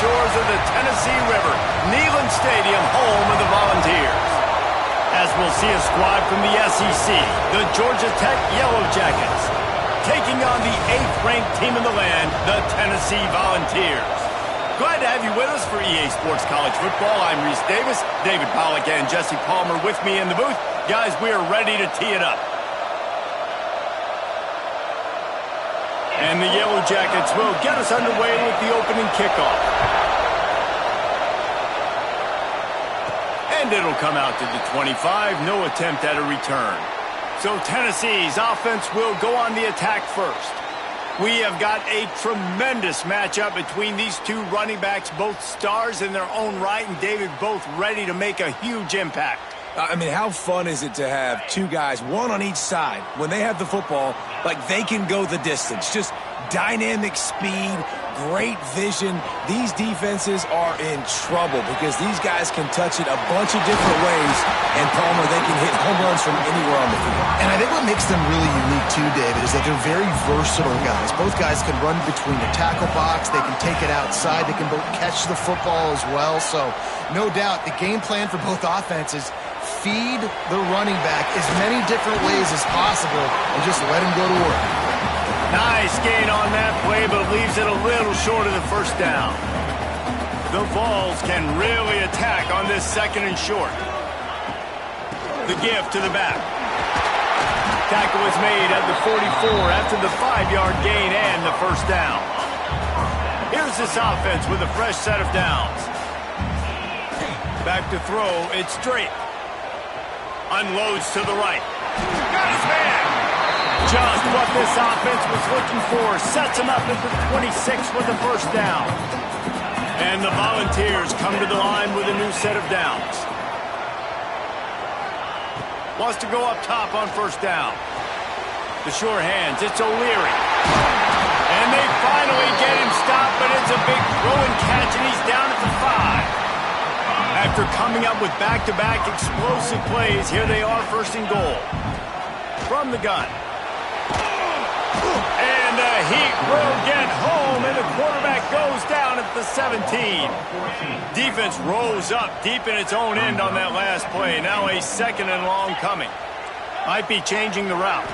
shores of the Tennessee River, Neyland Stadium, home of the Volunteers. As we'll see a squad from the SEC, the Georgia Tech Yellow Jackets, taking on the 8th-ranked team in the land, the Tennessee Volunteers. Glad to have you with us for EA Sports College Football. I'm Reese Davis, David Pollack and Jesse Palmer with me in the booth. Guys, we are ready to tee it up. And the Yellow Jackets will get us underway with the opening kickoff. And it'll come out to the 25, no attempt at a return. So Tennessee's offense will go on the attack first. We have got a tremendous matchup between these two running backs, both stars in their own right, and David, both ready to make a huge impact. I mean, how fun is it to have two guys, one on each side, when they have the football, like they can go the distance. Just dynamic speed, great vision. These defenses are in trouble because these guys can touch it a bunch of different ways, and Palmer, they can hit home runs from anywhere on the field. And I think what makes them really unique too, David, is that they're very versatile guys. Both guys can run between the tackle box. They can take it outside. They can both catch the football as well. So no doubt the game plan for both offenses, feed the running back as many different ways as possible and just let him go to work. Nice gain on that play, but leaves it a little short of the first down. The Vols can really attack on this 2nd and short. The give to the back. Tackle is made at the 44 after the 5-yard gain and the first down. Here's this offense with a fresh set of downs. Back to throw, it's straight. Unloads to the right. Got his man. Just what this offense was looking for. Sets him up at the 26 with the first down. And the Volunteers come to the line with a new set of downs. Wants to go up top on first down. The sure hands, it's O'Leary. And they finally get him stopped, but it's a big throw and catch, and he's down at the 5. After coming up with back-to-back explosive plays, here they are, 1st and goal. From the gun. And the Heat will get home, and the quarterback goes down at the 17. Defense rose up deep in its own end on that last play. Now a 2nd and long coming. Might be changing the route.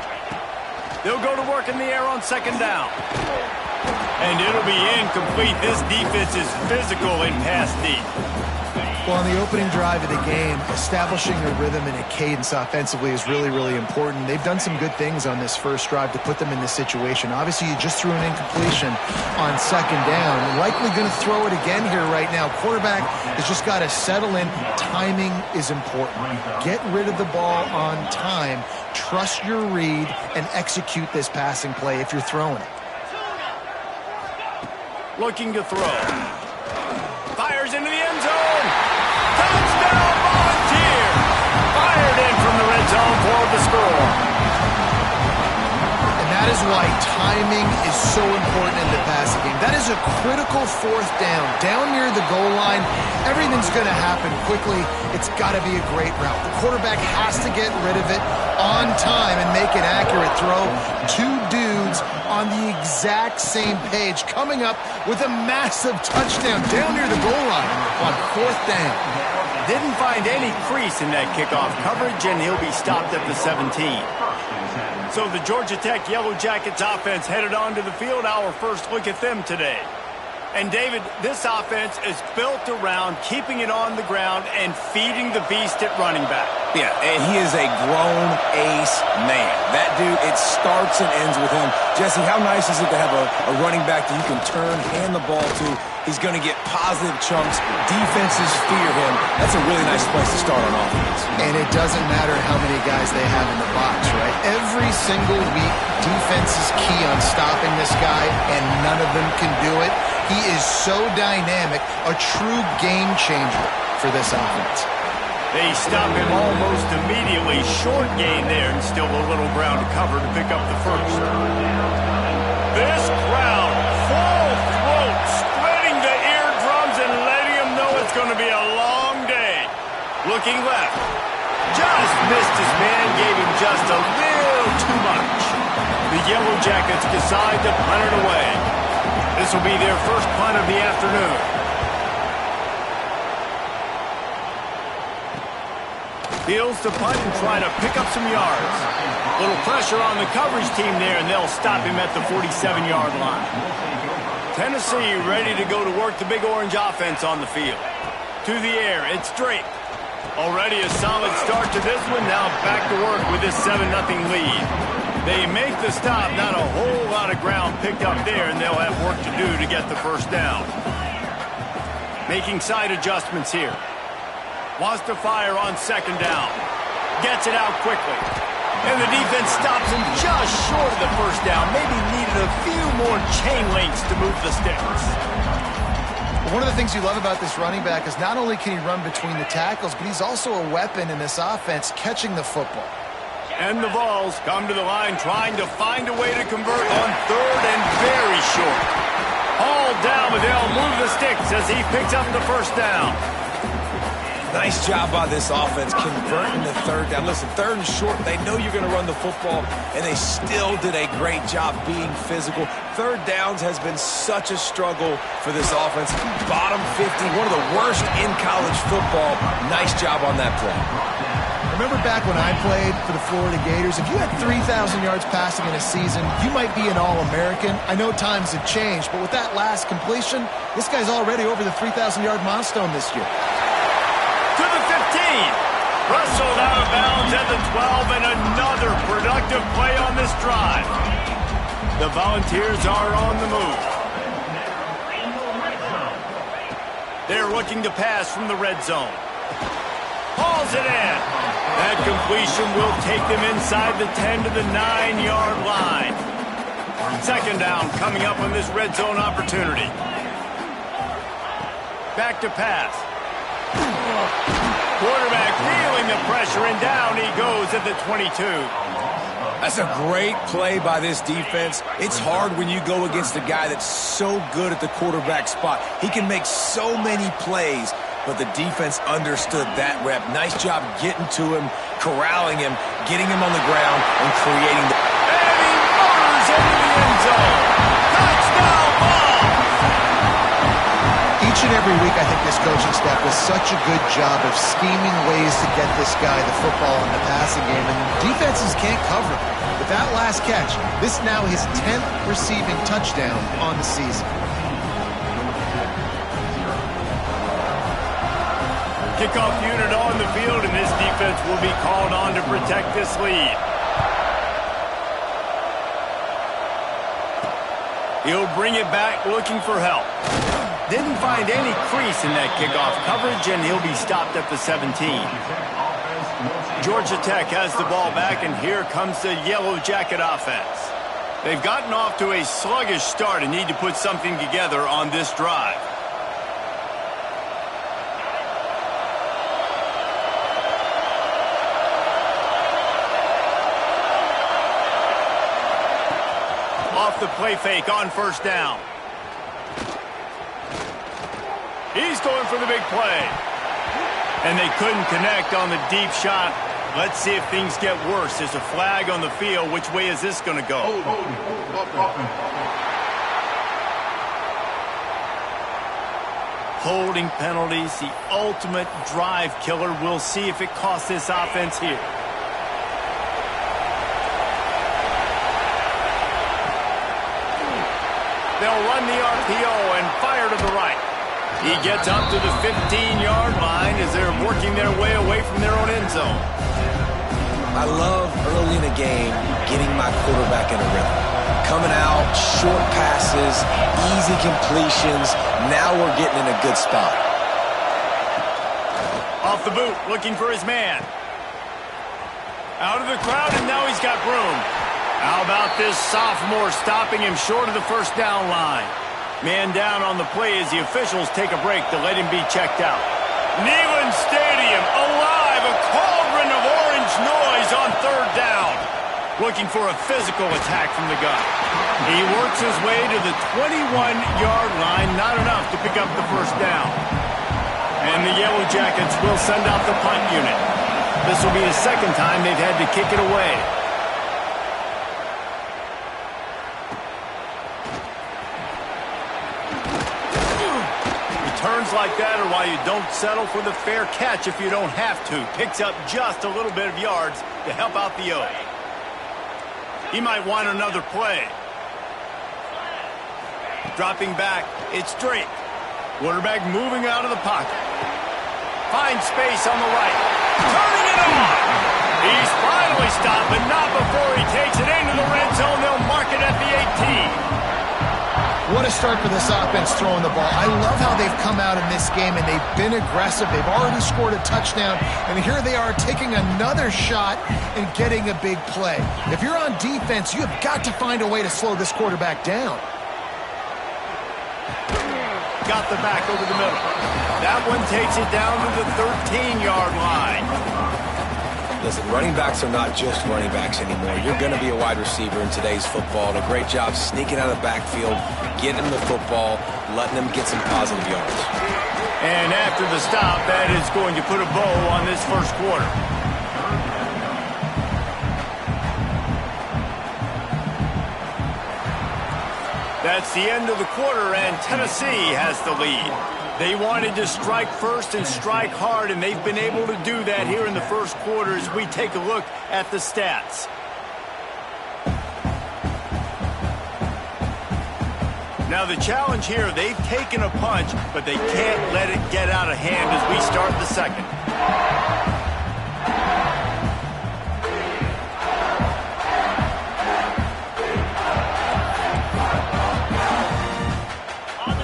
They'll go to work in the air on 2nd down. And it'll be incomplete. This defense is physical in pass deep. Well, on the opening drive of the game, establishing a rhythm and a cadence offensively is really, really important. They've done some good things on this first drive to put them in this situation. Obviously, you just threw an incompletion on 2nd down. Likely going to throw it again here right now. Quarterback has just got to settle in. Timing is important. Get rid of the ball on time. Trust your read and execute this passing play if you're throwing it. Looking to throw. Fires into the end zone. Touchdown, Volunteer! Fired in from the red zone for the score. And that is why timing is so important in the passing game. That is a critical 4th down. Down near the goal line, everything's going to happen quickly. It's got to be a great route. The quarterback has to get rid of it on time and make an accurate throw. Two dudes on the exact same page, coming up with a massive touchdown down near the goal line on 4th down. Didn't find any crease in that kickoff coverage, and he'll be stopped at the 17. So the Georgia Tech Yellow Jackets offense headed onto the field. Our first look at them today. And David, this offense is built around keeping it on the ground and feeding the beast at running back. Yeah, and he is a grown ace man. That dude, it starts and ends with him. Jesse, how nice is it to have a running back that you can turn, hand the ball to? He's going to get positive chunks. Defenses fear him. That's a really nice place to start on offense. And it doesn't matter how many guys they have in the box, right? Every single week, defense is key on stopping this guy, and none of them can do it. He is so dynamic, a true game changer for this offense. They stop him almost immediately. Short gain there, and still a little ground to cover to pick up the first. This crowd, full throat, splitting the eardrums and letting him know it's going to be a long day. Looking left. Just missed his man, gave him just a little too much. The Yellow Jackets decide to punt it away. This will be their first punt of the afternoon. Feels to punt and try to pick up some yards. Little pressure on the coverage team there, and they'll stop him at the 47-yard line. Tennessee ready to go to work the Big Orange offense on the field. To the air, it's Drake. Already a solid start to this one. Now back to work with this 7-0 lead. They make the stop. Not a whole lot of ground picked up there, and they'll have work to do to get the first down. Making side adjustments here. Wants to fire on second down. Gets it out quickly. And the defense stops him just short of the first down. Maybe needed a few more chain links to move the sticks. One of the things you love about this running back is not only can he run between the tackles, but he's also a weapon in this offense catching the football. And the Vols come to the line trying to find a way to convert on third and very short. All down, but they'll move the sticks as he picks up the first down. Nice job by this offense converting the third down. Listen, third and short, they know you're going to run the football, and they still did a great job being physical. Third downs has been such a struggle for this offense. Bottom 50, one of the worst in college football. Nice job on that play. Remember back when I played for the Florida Gators, if you had 3,000 yards passing in a season, you might be an All-American. I know times have changed, but with that last completion, this guy's already over the 3,000-yard milestone this year. To the 15. Wrestled out of bounds at the 12, and another productive play on this drive. The Volunteers are on the move. They're looking to pass from the red zone. Hauls it in. That completion will take them inside the 10 to the 9-yard line. Second down coming up on this red zone opportunity. Back to pass. Quarterback feeling the pressure, and down he goes at the 22. That's a great play by this defense. It's hard when you go against a guy that's so good at the quarterback spot. He can make so many plays, but the defense understood that rep. Nice job getting to him, corralling him, getting him on the ground, and creating the... And he motors into the end zone. Touchdown ball! Each and every week, I think this coaching staff does such a good job of scheming ways to get this guy the football in the passing game, and defenses can't cover him. With that last catch, this now his 10th receiving touchdown on the season. Kickoff unit on the field, and this defense will be called on to protect this lead. He'll bring it back looking for help. Didn't find any crease in that kickoff coverage, and he'll be stopped at the 17. Georgia Tech has the ball back, and here comes the Yellow Jacket offense. They've gotten off to a sluggish start and need to put something together on this drive. Off the play fake on first down. He's going for the big play. And they couldn't connect on the deep shot. Let's see if things get worse. There's a flag on the field. Which way is this going to go? Holding penalties, the ultimate drive killer. We'll see if it costs this offense here. They'll run the RPO and fire to the right. He gets up to the 15-yard line as they're working their way away from their own end zone. I love early in a game getting my quarterback in a rhythm. Coming out, short passes, easy completions. Now we're getting in a good spot. Off the boot, looking for his man. Out of the crowd, and now he's got room. How about this sophomore stopping him short of the first down line? Man down on the play as the officials take a break to let him be checked out. Neyland Stadium alive, a cauldron of orange noise on third down. Looking for a physical attack from the gun. He works his way to the 21-yard line, not enough to pick up the first down. And the Yellow Jackets will send out the punt unit. This will be the second time they've had to kick it away. Turns like that are why you don't settle for the fair catch if you don't have to. Picks up just a little bit of yards to help out the O. He might want another play. Dropping back, it's Drake. Quarterback moving out of the pocket. Finds space on the right. Turning it on. He's finally stopped, but not before he takes it into the red zone. They'll mark it at the 18. What a start for this offense throwing the ball. I love how they've come out in this game, and they've been aggressive. They've already scored a touchdown, and here they are taking another shot and getting a big play. If you're on defense, you have got to find a way to slow this quarterback down. Got the back over the middle. That one takes it down to the 13-yard line. Listen, running backs are not just running backs anymore. You're going to be a wide receiver in today's football. And a great job sneaking out of the backfield, getting them the football, letting them get some positive yards. And after the stop, that is going to put a bow on this first quarter. That's the end of the quarter, and Tennessee has the lead. They wanted to strike first and strike hard, and they've been able to do that here in the first quarter as we take a look at the stats. Now the challenge here, they've taken a punch, but they can't let it get out of hand as we start the second.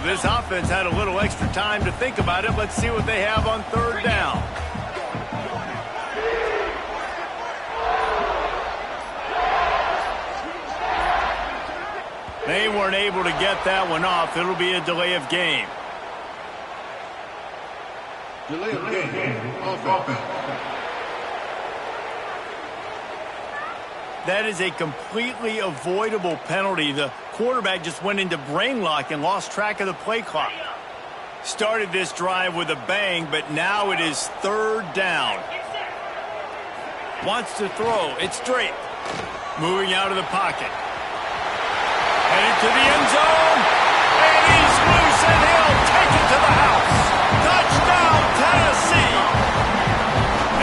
This offense had a little extra time to think about it. Let's see what they have on third down. They weren't able to get that one off. It'll be a delay of game. Delay of game. Offense. That is a completely avoidable penalty. The quarterback just went into brain lock and lost track of the play clock. Started this drive with a bang, but now it is third down. Wants to throw. It's Drake. Moving out of the pocket. Headed to the end zone. And he's loose, and he'll take it to the house. Touchdown, Tennessee.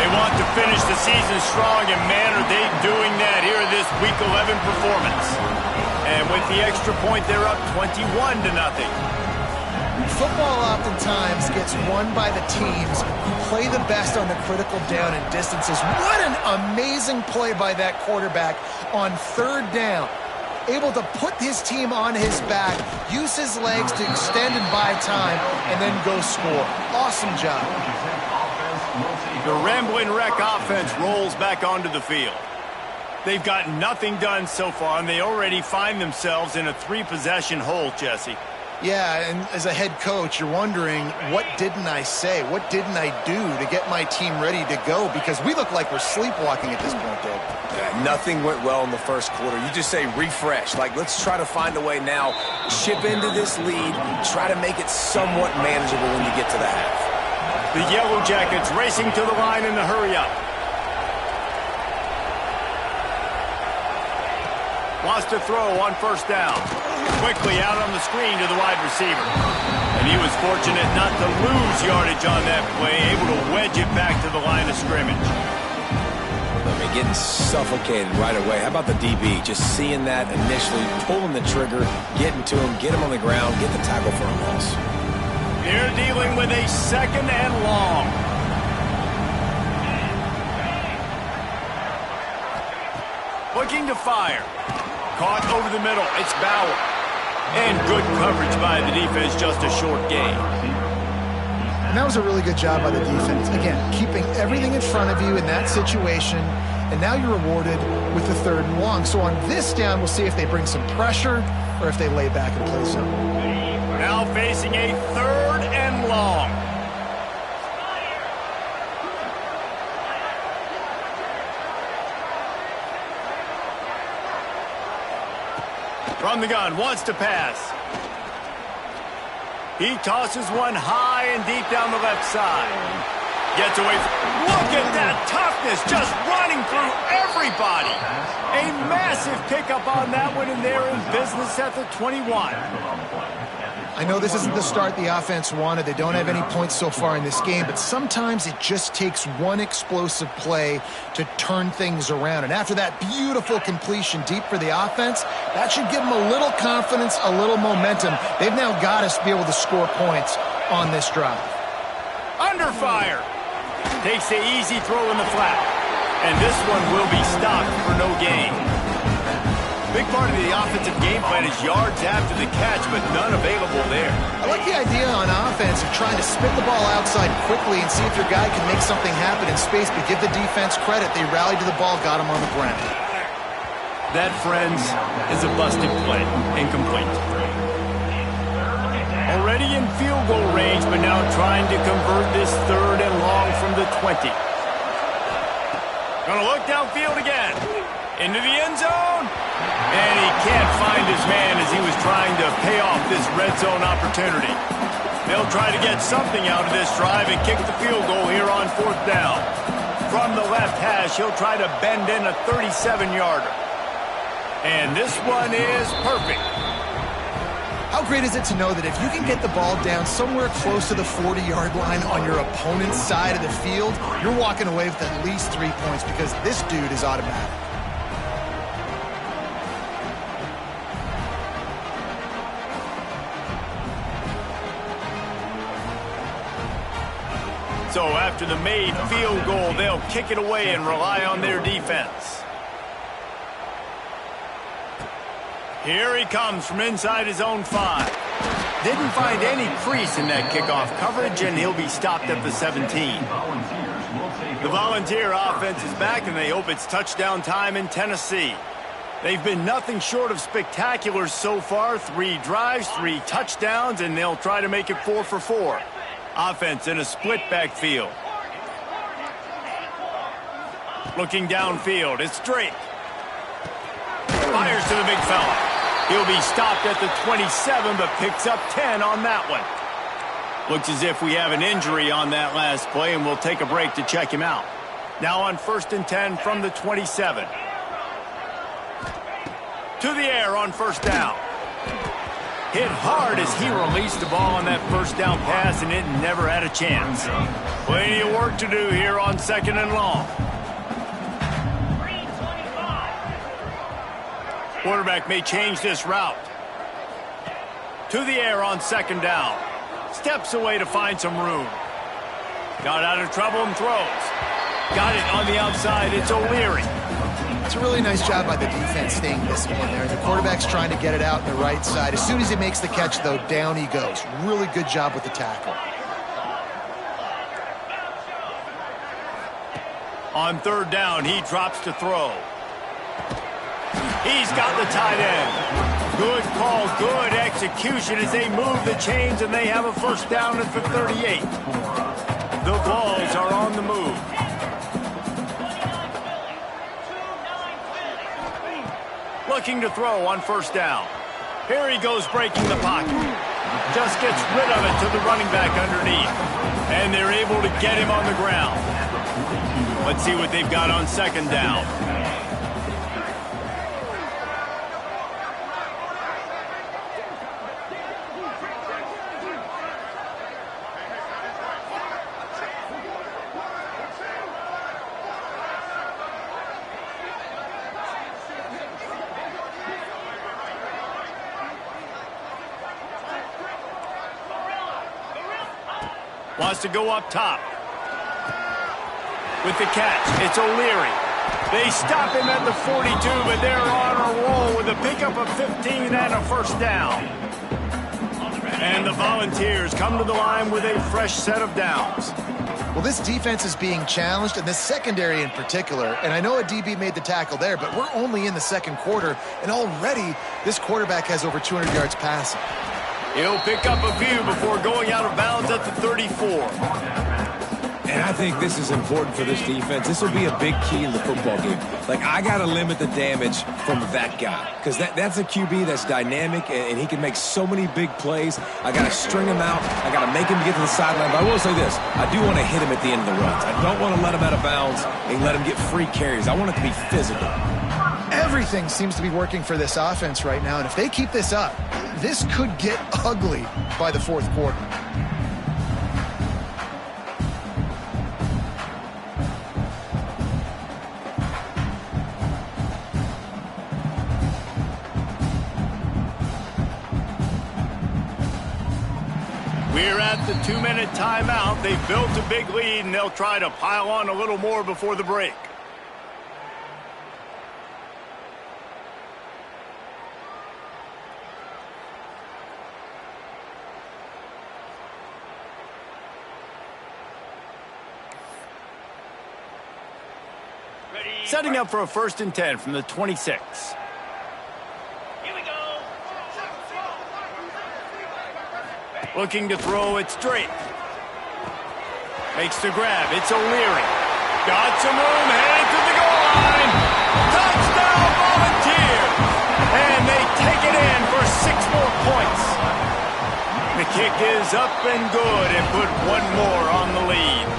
They want to finish the season strong, and man, are they doing that here in this Week 11 performance. And with the extra point, they're up 21-0. Football oftentimes gets won by the teams who play the best on the critical down and distances. What an amazing play by that quarterback on third down. Able to put his team on his back, use his legs to extend and buy time, and then go score. Awesome job. The Rambling Wreck offense rolls back onto the field. They've got nothing done so far, and they already find themselves in a three-possession hole, Jesse. Yeah, and as a head coach, you're wondering, what didn't I say? What didn't I do to get my team ready to go? Because we look like we're sleepwalking at this point, Dave. Yeah, nothing went well in the first quarter. You just say refresh. Like, let's try to find a way now. Chip into this lead. Try to make it somewhat manageable when you get to the half. The Yellow Jackets racing to the line in the hurry-up. Wants to throw on first down. Quickly out on the screen to the wide receiver. And he was fortunate not to lose yardage on that play, able to wedge it back to the line of scrimmage. I mean, getting suffocated right away. How about the DB? Just seeing that initially, pulling the trigger, getting to him, get him on the ground, get the tackle for a loss. They're dealing with a second and long. Looking to fire. Caught over the middle. It's Bauer. And good coverage by the defense, just a short gain. And that was a really good job by the defense. Again, keeping everything in front of you in that situation, and now you're rewarded with the third and long. So on this down, we'll see if they bring some pressure or if they lay back and play zone. Now facing a third and long. From the gun, wants to pass. He tosses one high and deep down the left side. Gets away. Look at that toughness, just running through everybody. A massive pickup on that one, and they're in business at the 21. I know this isn't the start the offense wanted. They don't have any points so far in this game, but sometimes it just takes one explosive play to turn things around. And after that beautiful completion deep for the offense, that should give them a little confidence, a little momentum. They've now got us to be able to score points on this drive. Under fire. Takes the easy throw in the flat. And this one will be stopped for no gain. Big part of the offensive game plan is yards after the catch, but none available there. I like the idea on offense of trying to spit the ball outside quickly and see if your guy can make something happen in space, but give the defense credit. They rallied to the ball, got him on the ground. That, friends, is a busted play. Incomplete. Already in field goal range, but now trying to convert this 3rd and long from the 20. Gonna look downfield again. Into the end zone. And he can't find his man as he was trying to pay off this red zone opportunity. They'll try to get something out of this drive and kick the field goal here on 4th down. From the left hash, he'll try to bend in a 37-yarder. And this one is perfect. How great is it to know that if you can get the ball down somewhere close to the 40-yard line on your opponent's side of the field, you're walking away with at least 3 points because this dude is automatic. So after the made field goal, they'll kick it away and rely on their defense. Here he comes from inside his own 5. Didn't find any crease in that kickoff coverage, and he'll be stopped at the 17. The Volunteer offense is back, and they hope it's touchdown time in Tennessee. They've been nothing short of spectacular so far. 3 drives, 3 touchdowns, and they'll try to make it 4 for 4. Offense in a split backfield. Looking downfield, it's Drake. Fires to the big fella. He'll be stopped at the 27, but picks up 10 on that one. Looks as if we have an injury on that last play, and we'll take a break to check him out. Now on 1st and 10 from the 27. To the air on 1st down. Hit hard as he released the ball on that 1st down pass, and it never had a chance. Plenty of work to do here on 2nd and long. Quarterback may change this route. To the air on 2nd down. Steps away to find some room. Got out of trouble and throws. Got it on the outside. It's O'Leary. It's a really nice job by the defense staying disciplined there. The quarterback's trying to get it out on the right side. As soon as he makes the catch, though, down he goes. Really good job with the tackle. On 3rd down, he drops to throw. He's got the tight end. Good call, good execution as they move the chains, and they have a 1st down at the 38. The Vols are on the move. Looking to throw on 1st down. Here he goes breaking the pocket. Just gets rid of it to the running back underneath. And they're able to get him on the ground. Let's see what they've got on 2nd down. Wants to go up top. With the catch, it's O'Leary. They stop him at the 42, but they're on a roll with a pickup of 15 and a 1st down. And the Volunteers come to the line with a fresh set of downs. Well, this defense is being challenged, and the secondary in particular. And I know a DB made the tackle there, but we're only in the 2nd quarter, and already this quarterback has over 200 yards passing. He'll pick up a few before going out of bounds at the 34. And I think this is important for this defense. This will be a big key in the football game. Like, I got to limit the damage from that guy because that's a QB that's dynamic, and he can make so many big plays. I got to string him out. I got to make him get to the sideline. But I will say this. I do want to hit him at the end of the runs. I don't want to let him out of bounds and let him get free carries. I want it to be physical. Everything seems to be working for this offense right now, and if they keep this up, this could get ugly by the fourth quarter. We're at the 2-minute timeout. They've built a big lead, and they'll try to pile on a little more before the break. Setting up for a 1st and 10 from the 26. Looking to throw, it's Drake. Makes the grab, it's O'Leary. Got some room, headed to the goal line. Touchdown, Volunteers! And they take it in for 6 more points. The kick is up and good and put one more on the lead.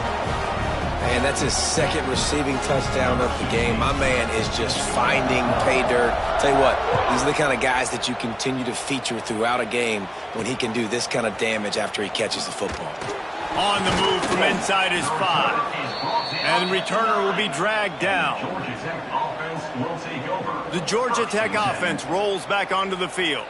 And that's his 2nd receiving touchdown of the game. My man is just finding pay dirt. Tell you what, these are the kind of guys that you continue to feature throughout a game when he can do this kind of damage after he catches the football. On the move from inside his 5. And the returner will be dragged down. The Georgia Tech offense rolls back onto the field.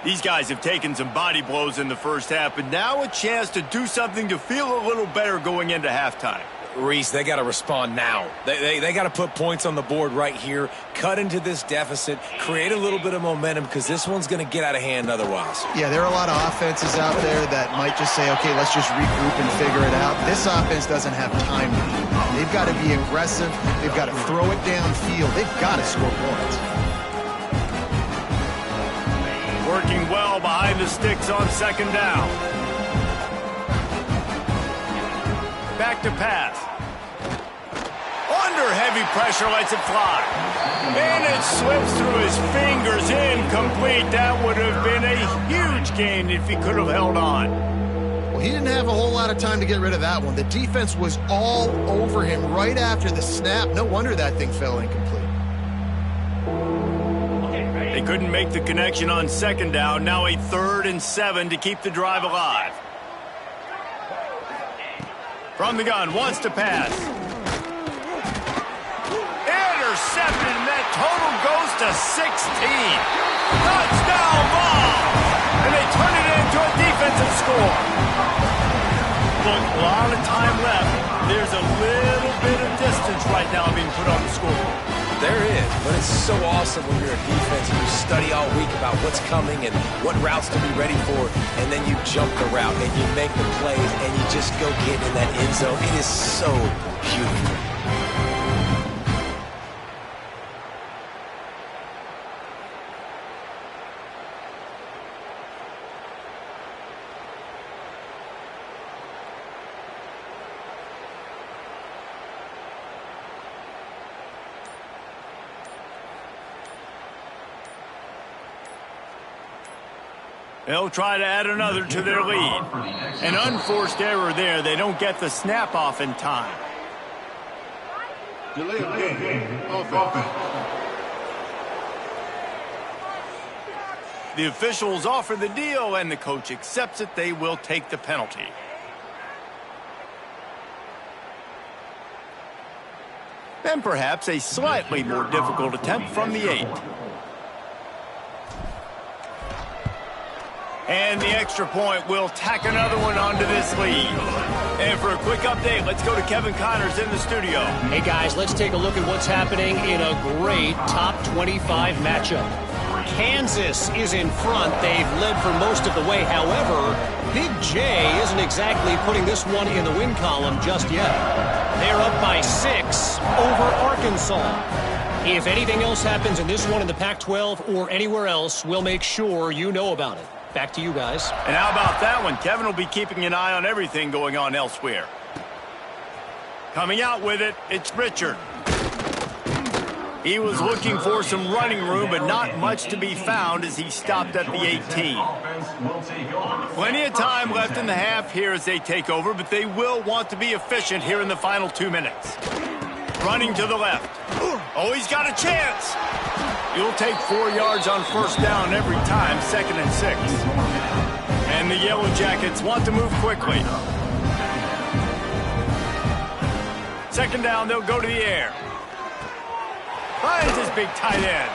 These guys have taken some body blows in the first half, but now a chance to do something to feel a little better going into halftime. Reese, they got to respond now. They got to put points on the board right here, cut into this deficit, create a little bit of momentum because this one's going to get out of hand otherwise. Yeah, there are a lot of offenses out there that might just say, okay, let's just regroup and figure it out. This offense doesn't have time to do that. They've got to be aggressive. They've got to throw it downfield. They've got to score points. Working well behind the sticks on 2nd down. Back to pass. Under heavy pressure, lets it fly. And it slips through his fingers, incomplete. That would have been a huge gain if he could have held on. Well, he didn't have a whole lot of time to get rid of that one. The defense was all over him right after the snap. No wonder that thing fell incomplete. They couldn't make the connection on 2nd down. Now a 3rd and 7 to keep the drive alive. From the gun, wants to pass. Intercepted, and that total goes to 16. Touchdown ball! And they turn it into a defensive score. Look, a lot of time left. There's a little bit of distance right now being put on the scoreboard. There is, but it's so awesome when you're a defense and you study all week about what's coming and what routes to be ready for, and then you jump the route and you make the plays and you just go get in that end zone. It is so beautiful. They'll try to add another to their lead. An unforced error there. They don't get the snap off in time. Delay of game. Offense. The officials offer the deal, and the coach accepts it. They will take the penalty. And perhaps a slightly more difficult attempt from the 8. And the extra point will tack another one onto this lead. And for a quick update, let's go to Kevin Connors in the studio. Hey, guys, let's take a look at what's happening in a great top 25 matchup. Kansas is in front. They've led for most of the way. However, Big J isn't exactly putting this one in the win column just yet. They're up by 6 over Arkansas. If anything else happens in this one in the Pac-12 or anywhere else, we'll make sure you know about it. Back to you guys. And how about that one? Kevin will be keeping an eye on everything going on elsewhere. Coming out with it, it's Richard. He was looking for some running room, but not much to be found as he stopped at the 18. Plenty of time left in the half here as they take over, but they will want to be efficient here in the final 2 minutes. Running to the left. Oh, he's got a chance. You'll take 4 yards on first down every time, 2nd and 6. And the Yellow Jackets want to move quickly. 2nd down, they'll go to the air. Finds his big tight end.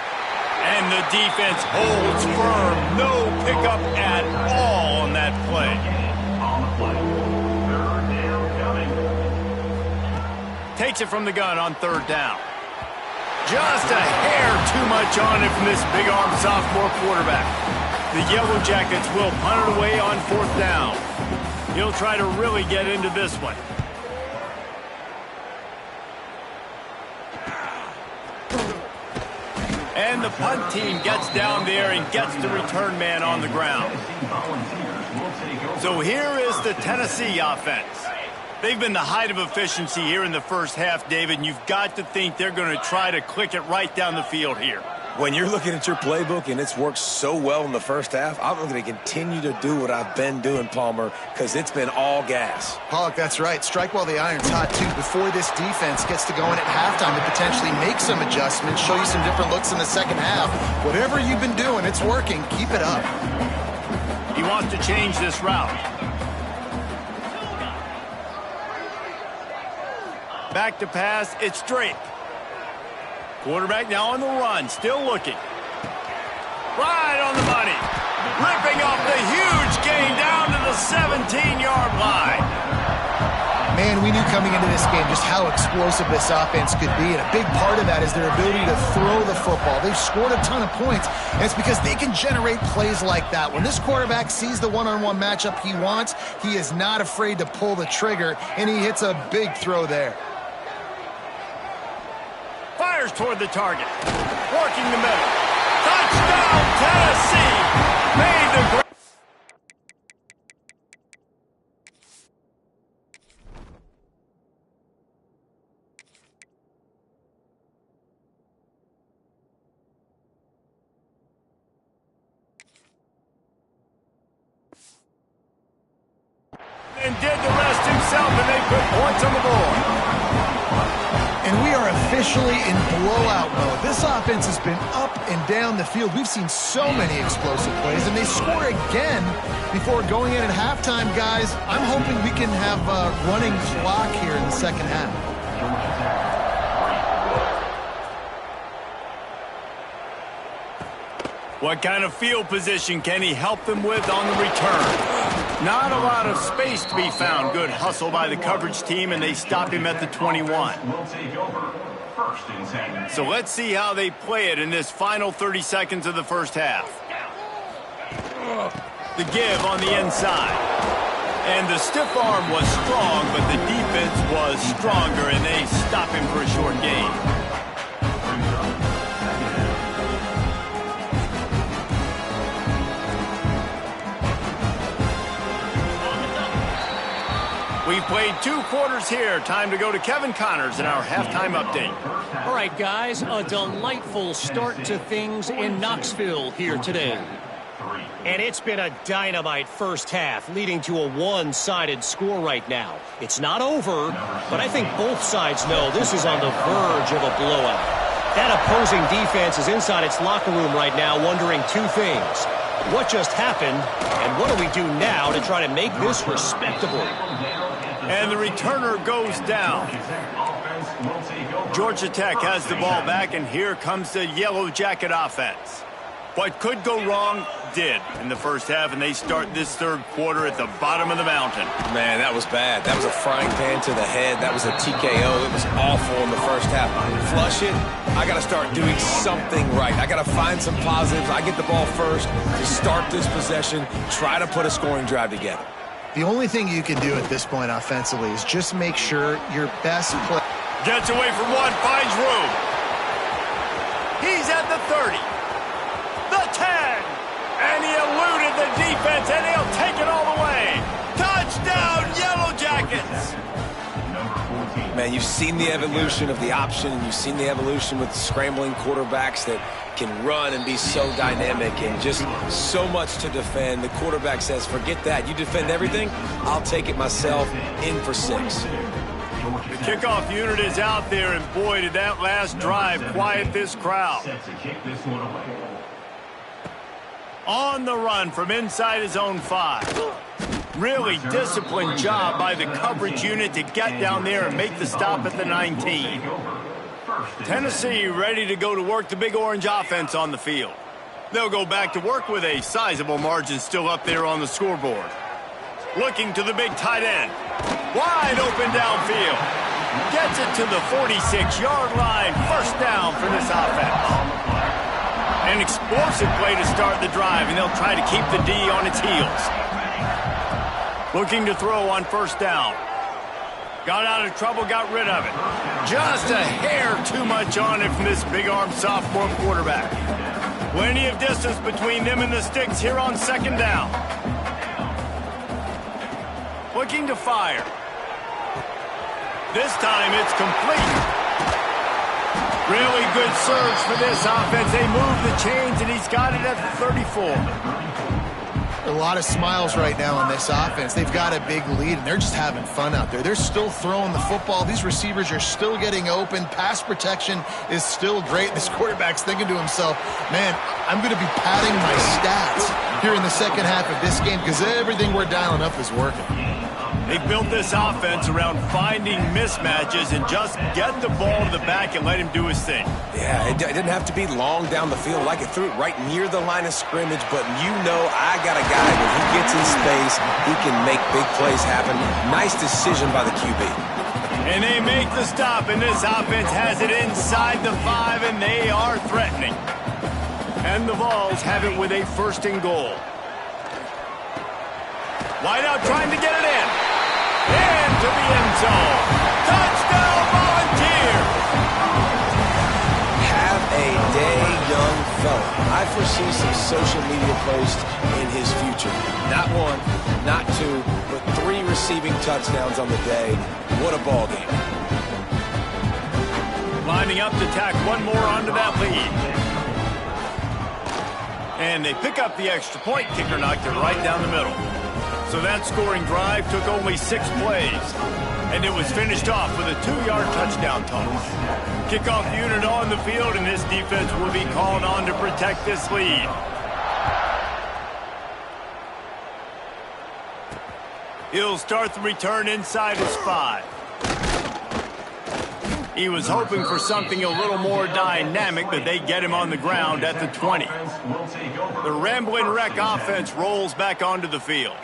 And the defense holds firm. No pickup at all on that play. Takes it from the gun on 3rd down. Just a hair too much on it from this big-arm sophomore quarterback. The Yellow Jackets will punt it away on 4th down. He'll try to really get into this one. And the punt team gets down there and gets the return man on the ground. So here is the Tennessee offense. They've been the height of efficiency here in the first half, David, and you've got to think they're going to try to click it right down the field here. When you're looking at your playbook and it's worked so well in the first half, I'm going to continue to do what I've been doing, Palmer, because it's been all gas. Pollock, that's right. Strike while the iron's hot, too, before this defense gets to going at halftime to potentially make some adjustments, show you some different looks in the second half. Whatever you've been doing, it's working. Keep it up. He wants to change this route. Back to pass, it's Drake. Quarterback now on the run, still looking. Right on the money. Ripping off the huge gain down to the 17-yard line. Man, we knew coming into this game just how explosive this offense could be, and a big part of that is their ability to throw the football. They've scored a ton of points, and it's because they can generate plays like that. When this quarterback sees the one-on-one matchup he wants, he is not afraid to pull the trigger, and he hits a big throw there. Fires toward the target. Working the middle. Touchdown, Tennessee! Made the and did the rest himself, and they put points on the board. And we are officially in blowout mode. This offense has been up and down the field. We've seen so many explosive plays, and they score again before going in at halftime, guys. I'm hoping we can have a running clock here in the second half. What kind of field position can he help them with on the return? Not a lot of space to be found. Good hustle by the coverage team, and they stop him at the 21. So let's see how they play it in this final 30 seconds of the first half. The give on the inside. And the stiff arm was strong, but the defense was stronger, and they stop him for a short gain. We've played 2 quarters here. Time to go to Kevin Connors in our halftime update. All right, guys, a delightful start to things in Knoxville here today. And it's been a dynamite first half, leading to a one-sided score right now. It's not over, but I think both sides know this is on the verge of a blowout. That opposing defense is inside its locker room right now wondering 2 things. What just happened, and what do we do now to try to make this respectable? And the returner goes down. Georgia Tech has the ball back, and here comes the Yellow Jacket offense. What could go wrong did in the first half, and they start this third quarter at the bottom of the mountain. Man, that was bad. That was a frying pan to the head. That was a TKO. It was awful in the first half. Flush it. I got to start doing something right. I got to find some positives. I get the ball first to start this possession, try to put a scoring drive together. The only thing you can do at this point offensively is just make sure your best play. Gets away from one, finds room. He's at the 30, the 10, and he eluded the defense, and he'll take it all the way. Touchdown, Yellow Jackets! Man, you've seen the evolution of the option, and you've seen the evolution with scrambling quarterbacks that can run and be so dynamic and just so much to defend. The quarterback says, forget that. You defend everything, I'll take it myself. In for 6. The kickoff unit is out there, and boy, did that last drive quiet this crowd. On the run from inside his own 5. Really disciplined job by the coverage unit to get down there and make the stop at the 19. Tennessee ready to go to work the Big Orange offense on the field. They'll go back to work with a sizable margin still up there on the scoreboard. Looking to the big tight end. Wide open downfield. Gets it to the 46-yard line. First down for this offense. An explosive play to start the drive, and they'll try to keep the D on its heels. Looking to throw on first down. Got out of trouble, got rid of it. Just a hair too much on it from this big-armed sophomore quarterback. Plenty of distance between them and the sticks here on second down. Looking to fire. This time it's complete. Really good surge for this offense. They move the chains, and he's got it at the 34. A lot of smiles right now on this offense. They've got a big lead, and they're just having fun out there. They're still throwing the football. These receivers are still getting open. Pass protection is still great. This quarterback's thinking to himself, man, I'm going to be padding my stats here in the second half of this game because everything we're dialing up is working. They built this offense around finding mismatches and just get the ball to the back and let him do his thing. Yeah, it didn't have to be long down the field. Like it threw it right near the line of scrimmage, but you know I got a guy when he gets in space, he can make big plays happen. Nice decision by the QB. And they make the stop, and this offense has it inside the 5, and they are threatening. And the Vols have it with a first and goal. Wide out trying to get it in. Into the end zone. Touchdown, Volunteers! Have a day, young fella. I foresee some social media posts in his future. Not 1, not 2, but 3 receiving touchdowns on the day. What a ball game. Lining up to tack one more onto that lead. And they pick up the extra point. Kicker knocked it right down the middle. So that scoring drive took only 6 plays, and it was finished off with a 2-yard touchdown toss. Kickoff unit on the field, and this defense will be called on to protect this lead. He'll start the return inside his 5. He was hoping for something a little more dynamic, but they get him on the ground at the 20. The Rambling Wreck offense rolls back onto the field.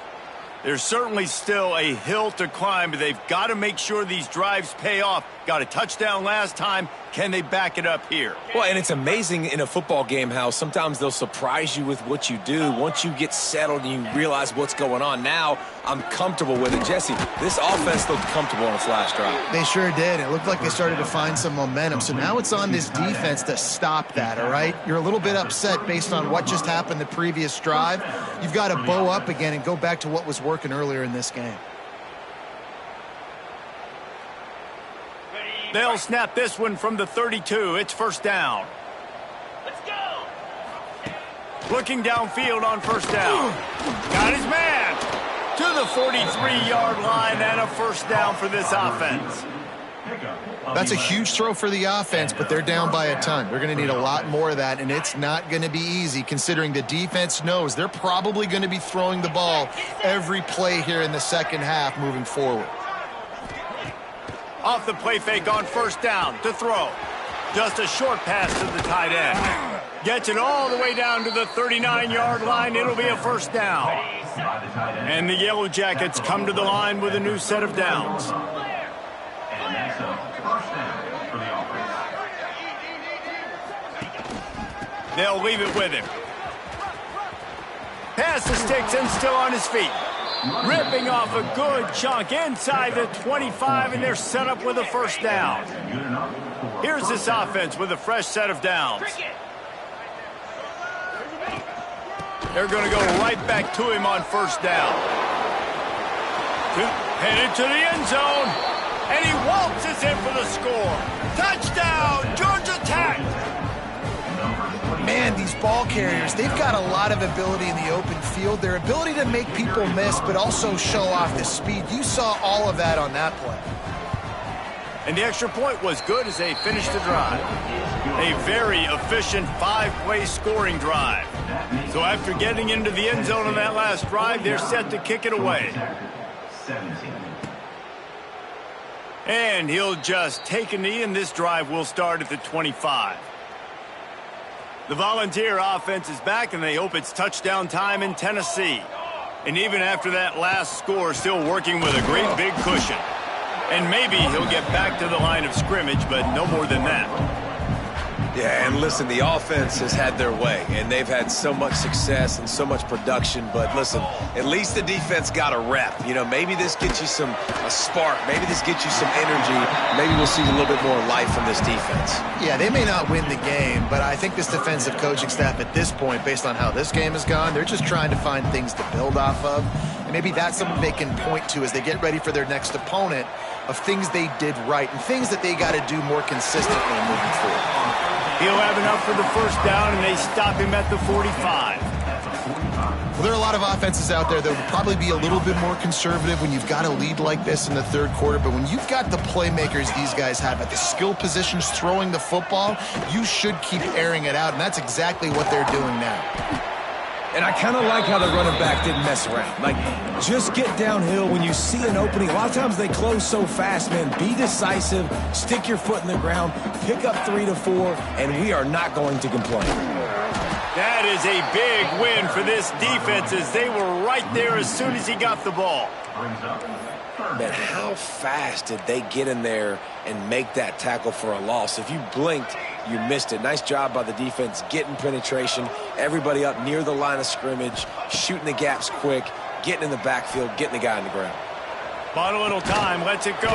There's certainly still a hill to climb, but they've got to make sure these drives pay off. Got a touchdown last time. Can they back it up here? Well, and it's amazing in a football game how sometimes they'll surprise you with what you do. Once you get settled and you realize what's going on, now I'm comfortable with it. Jesse, this offense looked comfortable on its last drive. They sure did. It looked like they started to find some momentum. So now it's on this defense to stop that, all right? You're a little bit upset based on what just happened the previous drive. You've got to bow up again and go back to what was working earlier in this game. They'll snap this one from the 32. It's first down. Let's go! Looking downfield on first down. Got his man to the 43-yard line, and a first down for this offense. That's a huge throw for the offense, but they're down by a ton. They're going to need a lot more of that, and it's not going to be easy considering the defense knows they're probably going to be throwing the ball every play here in the second half moving forward. Off the play fake on first down to throw. Just a short pass to the tight end. Gets it all the way down to the 39-yard line. It'll be a first down. And the Yellow Jackets come to the line with a new set of downs. They'll leave it with him. Pass the sticks and still on his feet. Ripping off a good chunk inside the 25, and they're set up with a first down. Here's this offense with a fresh set of downs. They're going to go right back to him on first down. Headed to the end zone, and he waltzes in for the score. Touchdown, Georgia Tech! Man, these ball carriers, they've got a lot of ability in the open field. Their ability to make people miss, but also show off the speed. You saw all of that on that play. And the extra point was good as they finished the drive. A very efficient 5-play scoring drive. So after getting into the end zone on that last drive, they're set to kick it away. And he'll just take a knee, and this drive will start at the 25. The Volunteer offense is back, and they hope it's touchdown time in Tennessee. And even after that last score, still working with a great big cushion. And maybe he'll get back to the line of scrimmage, but no more than that. Yeah, and listen, the offense has had their way, and they've had so much success and so much production. But listen, at least the defense got a rep. You know, maybe this gets you a spark. Maybe this gets you some energy. Maybe we'll see a little bit more life from this defense. Yeah, they may not win the game, but I think this defensive coaching staff at this point, based on how this game has gone, they're just trying to find things to build off of. And maybe that's something they can point to as they get ready for their next opponent, of things they did right and things that they got to do more consistently moving forward. He'll have enough for the first down, and they stop him at the 45. Well, there are a lot of offenses out there that would probably be a little bit more conservative when you've got a lead like this in the third quarter. But when you've got the playmakers these guys have at the skill positions throwing the football, you should keep airing it out, and that's exactly what they're doing now. And I kind of like how the running back didn't mess around. Like, just get downhill when you see an opening. A lot of times they close so fast, man. Be decisive, stick your foot in the ground, pick up 3 to 4, and we are not going to complain. That is a big win for this defense, as they were right there as soon as he got the ball. Man, how fast did they get in there and make that tackle for a loss? If you blinked, you missed it. Nice job by the defense getting penetration. Everybody up near the line of scrimmage, shooting the gaps quick, getting in the backfield, getting the guy on the ground. Bought a little time, lets it go.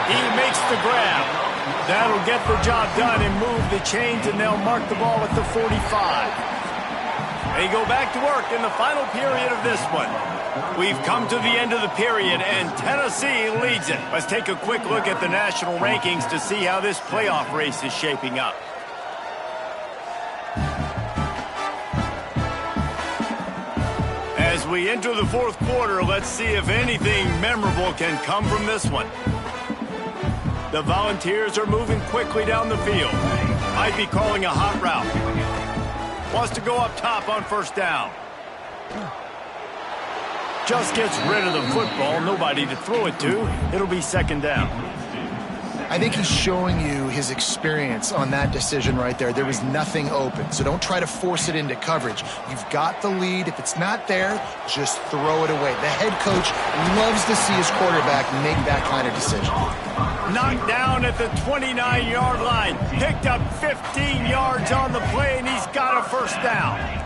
He makes the grab. That'll get the job done and move the chains, and they'll mark the ball at the 45. They go back to work in the final period of this one. We've come to the end of the period, and Tennessee leads it. Let's take a quick look at the national rankings to see how this playoff race is shaping up. As we enter the fourth quarter, let's see if anything memorable can come from this one. The Volunteers are moving quickly down the field. Might be calling a hot route. Wants to go up top on first down. Just gets rid of the football. Nobody to throw it to. It'll be second down. I think he's showing you his experience on that decision right there. There was nothing open, so don't try to force it into coverage. You've got the lead. If it's not there, just throw it away. The head coach loves to see his quarterback make that kind of decision. Knocked down at the 29-yard line. Picked up 15 yards on the play, and he's got a first down.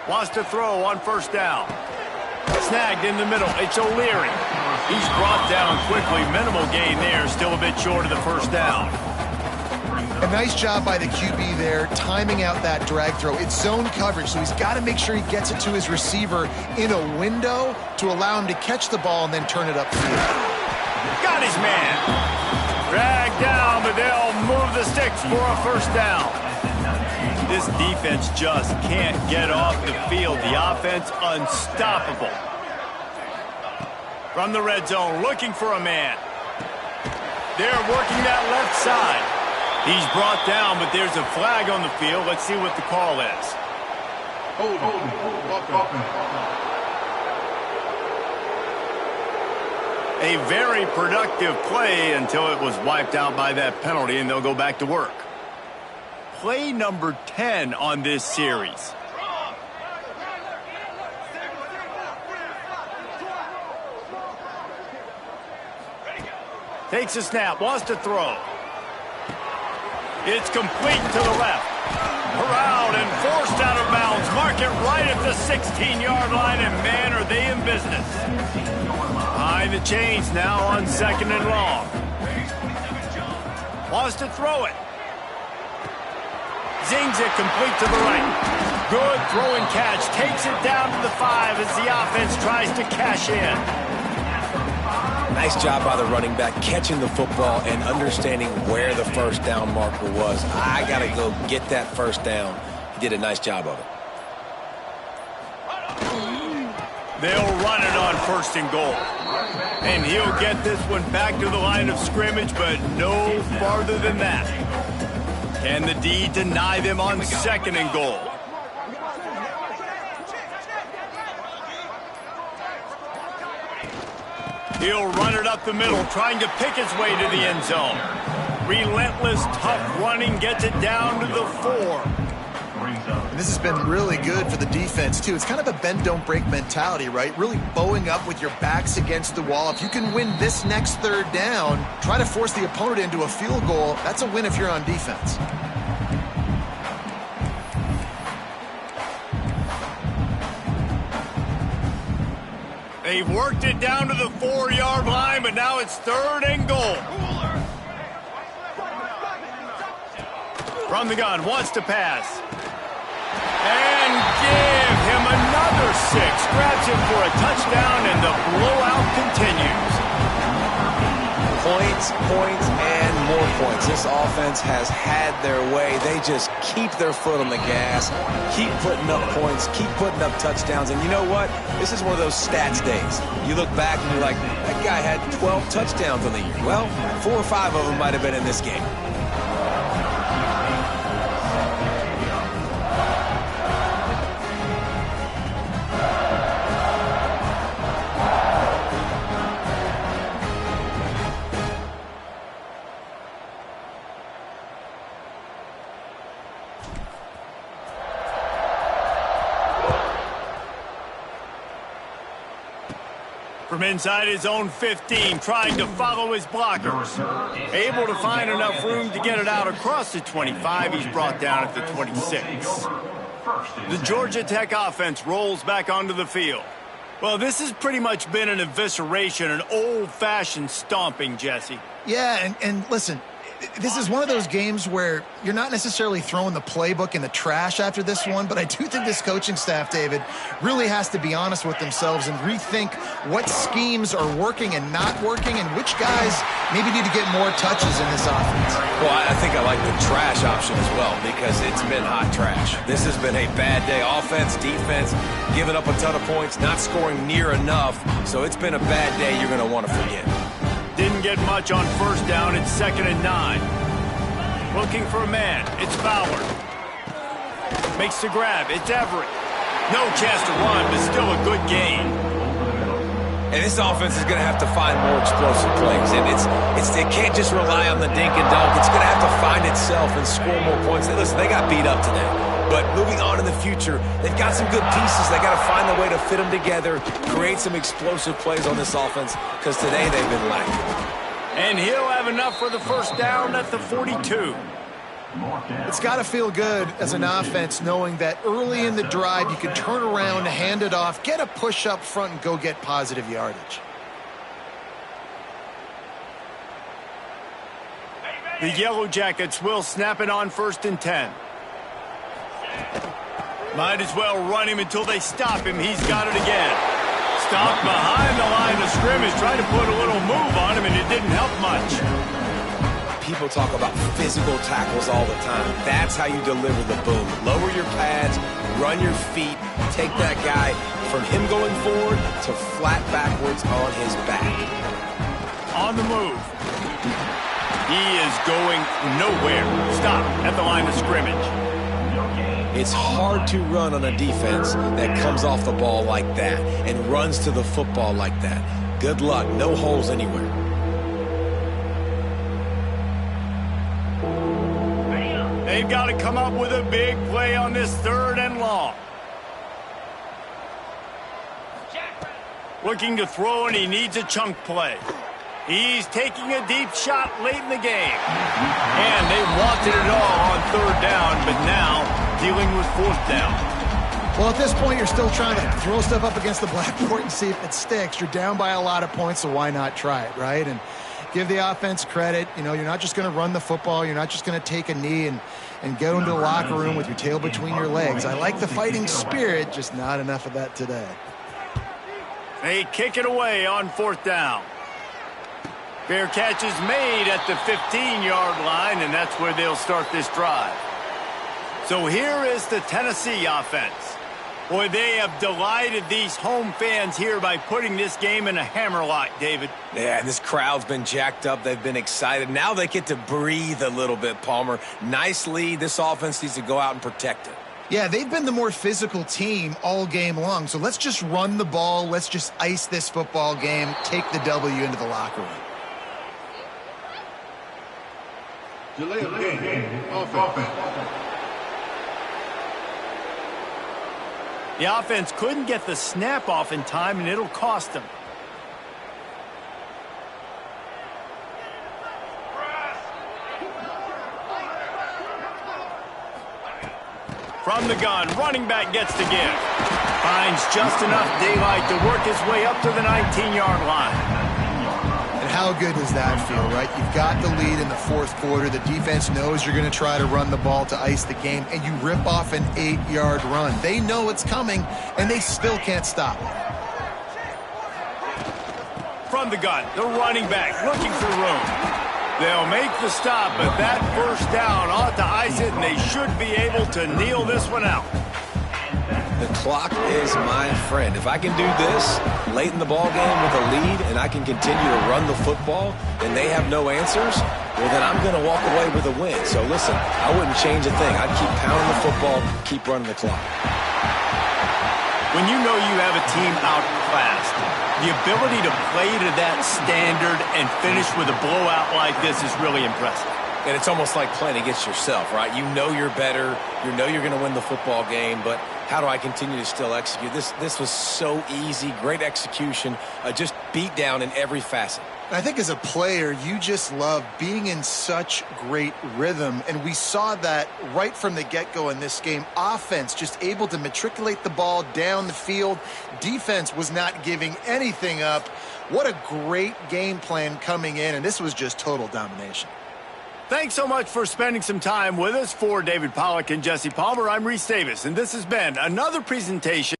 Wants to throw on first down. Snagged in the middle. It's O'Leary. He's brought down quickly. Minimal gain there. Still a bit short of the first down. A nice job by the QB there, timing out that drag throw. It's zone coverage, so he's got to make sure he gets it to his receiver in a window to allow him to catch the ball and then turn it upfield. Got his man. Dragged down, but they'll move the sticks for a first down. This defense just can't get off the field. The offense unstoppable. From the red zone, looking for a man. They're working that left side. He's brought down, but there's a flag on the field. Let's see what the call is. A very productive play until it was wiped out by that penalty, and they'll go back to work. Play number 10 on this series. Takes a snap, wants to throw. It's complete to the left. Around and forced out of bounds. Mark it right at the 16-yard line, and man, are they in business. Behind the chains now on second and long. Wants to throw it. Zings it complete to the right. Good throw and catch. Takes it down to the 5 as the offense tries to cash in. Nice job by the running back catching the football and understanding where the first down marker was. I got to go get that first down. He did a nice job of it. They'll run it on 1st and goal. And he'll get this one back to the line of scrimmage, but no farther than that. Can the D deny them on 2nd and goal? He'll run it up the middle, trying to pick his way to the end zone. Relentless, tough running gets it down to the 4. And this has been really good for the defense, too. It's kind of a bend-don't-break mentality, right? Really bowing up with your backs against the wall. If you can win this next 3rd down, try to force the opponent into a field goal. That's a win if you're on defense. They've worked it down to the 4-yard line, but now it's 3rd and goal. From the gun, wants to pass. And give him another 6. Grabs him for a touchdown, and the blowout continues. Points, points, and more points. This offense has had their way. They just keep their foot on the gas, keep putting up points, keep putting up touchdowns. And you know what? This is one of those stats days. You look back and you're like, that guy had 12 touchdowns on the year. Well, 4 or 5 of them might have been in this game. From inside his own 15, trying to follow his blockers. Able to find enough room to get it out across the 25. He's brought down at the 26. The Georgia Tech offense rolls back onto the field. Well, this has pretty much been an evisceration, an old-fashioned stomping, Jesse. Yeah, and listen, this is one of those games where you're not necessarily throwing the playbook in the trash after this one, but I do think this coaching staff, David, really has to be honest with themselves and rethink what schemes are working and not working and which guys maybe need to get more touches in this offense. Well, I think I like the trash option as well because it's been hot trash. This has been a bad day. Offense, defense, giving up a ton of points, not scoring near enough. So it's been a bad day you're going to want to forget. Didn't get much on 1st down. It's 2nd and 9. Looking for a man. It's Bauer. Makes the grab. It's Everett. No chance to run, but still a good gain. And this offense is going to have to find more explosive plays. And it can't just rely on the dink and dunk. It's going to have to find itself and score more points. Listen, they got beat up today. But moving on in the future, they've got some good pieces. They got to find a way to fit them together, create some explosive plays on this offense, because today they've been lacking. And he'll have enough for the 1st down at the 42. It's got to feel good as an offense knowing that early in the drive you can turn around, hand it off, get a push up front, and go get positive yardage. The Yellow Jackets will snap it on 1st and 10. Might as well run him until they stop him. He's got it again. Stopped behind the line of scrimmage, trying to put a little move on him, and it didn't help much. People talk about physical tackles all the time. That's how you deliver the boom. Lower your pads, run your feet, take that guy from him going forward to flat backwards on his back. On the move. He is going nowhere. Stop at the line of scrimmage. It's hard to run on a defense that comes off the ball like that and runs to the football like that. Good luck. No holes anywhere. They've got to come up with a big play on this 3rd and long. Looking to throw, and he needs a chunk play. He's taking a deep shot late in the game. And they wanted it all on 3rd down, but now dealing with 4th down. Well, at this point, you're still trying to throw stuff up against the blackboard and see if it sticks. You're down by a lot of points, so why not try it, right? And give the offense credit. You know, you're not just going to run the football. You're not just going to take a knee and go into the locker room with your tail between your legs. I like the fighting spirit, just not enough of that today. They kick it away on 4th down. Fair catch is made at the 15-yard line, and that's where they'll start this drive. So here is the Tennessee offense. Boy, they have delighted these home fans here by putting this game in a hammerlock, David. Yeah, this crowd's been jacked up. They've been excited. Now they get to breathe a little bit, Palmer. Nice lead. This offense needs to go out and protect it. Yeah, they've been the more physical team all game long. So let's just run the ball. Let's just ice this football game, take the W into the locker room. Delay of game. Offense. The offense couldn't get the snap off in time, and it'll cost them. From the gun, running back gets the give. Finds just enough daylight to work his way up to the 19-yard line. And how good does that feel, right? You've got the lead in the fourth quarter. The defense knows you're going to try to run the ball to ice the game, and you rip off an 8-yard run. They know it's coming, and they still can't stop it. From the gun, the running back looking for room. They'll make the stop, but that first down ought to ice it, and they should be able to kneel this one out. The clock is my friend. If I can do this late in the ball game with a lead and I can continue to run the football and they have no answers, well, then I'm going to walk away with a win. So, listen, I wouldn't change a thing. I'd keep pounding the football, keep running the clock. When you know you have a team outclassed, the ability to play to that standard and finish with a blowout like this is really impressive. And it's almost like playing against yourself, right? You know you're better. You know you're going to win the football game, but how do I continue to still execute? This was so easy, great execution, just beat down in every facet. I think as a player, you just love being in such great rhythm, and we saw that right from the get-go in this game. Offense just able to matriculate the ball down the field. Defense was not giving anything up. What a great game plan coming in, and this was just total domination. Thanks so much for spending some time with us. For David Pollack and Jesse Palmer, I'm Reese Davis, and this has been another presentation